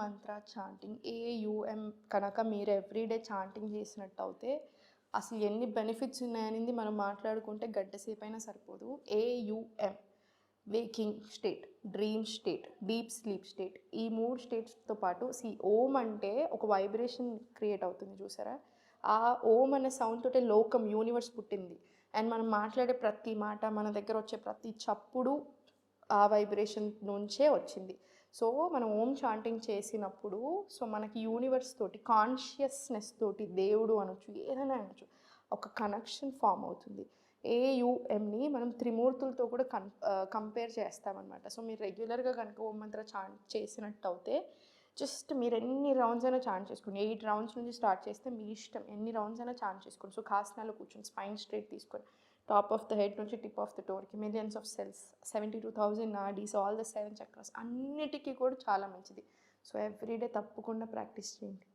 మంత్ర chanting AUM కనుక మీరు everyday chanting చేసినట్టు అయితే అసలు ఎన్ని బెనిఫిట్స్ ఉన్నాయనేది మనం మాట్లాడుకుంటే గంటసేపు అయినా సరిపోదు. AUM waking state, dream state, deep sleep state, ఈ 3 స్టేట్స్తో పాటు ఓం అంటే ఒక వైబ్రేషన్ క్రియేట్ అవుతుంది చూసారా. ఆ ఓం అనే సౌండ్ తోటే లోకం యూనివర్స్ పుట్టింది. అండ్ మనం మాట్లాడే ప్రతి మాట, మన దగ్గర వచ్చే ప్రతి చప్పుడు ఆ వైబ్రేషన్ నుంచే వచ్చింది. సో మనం ఓం చాంటింగ్ చేసినప్పుడు సో మనకి యూనివర్స్ తోటి, కాన్షియస్నెస్ తోటి, దేవుడు అనొచ్చు, ఏదైనా అనొచ్చు, ఒక కనెక్షన్ ఫామ్ అవుతుంది. ఏయుఎంని మనం త్రిమూర్తులతో కూడా కంపేర్ చేస్తామన్నమాట. సో మీరు రెగ్యులర్గా కనుక ఓం మంత్ర చాంట్ చేసినట్టు అయితే జస్ట్ మీరు ఎన్ని రౌండ్స్ అయినా చాంట్ చేసుకోండి. 8 రౌండ్స్ నుంచి స్టార్ట్ చేస్తే మీ ఇష్టం, ఎన్ని రౌండ్స్ అయినా చాంట్ చేసుకోండి. సో కాస్నాలో కూర్చొని స్పైన్ స్ట్రైట్ తీసుకొని టాప్ ఆఫ్ ద హెడ్ నుంచి టిప్ ఆఫ్ ద టోర్కి మిలియన్స్ ఆఫ్ సెల్స్, 72,000 నాడీస్, ఆల్ ద 7 చక్రాస్, అన్నిటికీ కూడా చాలా మంచిది. సో ఎవ్రీడే తప్పకుండా ప్రాక్టీస్ చేయండి.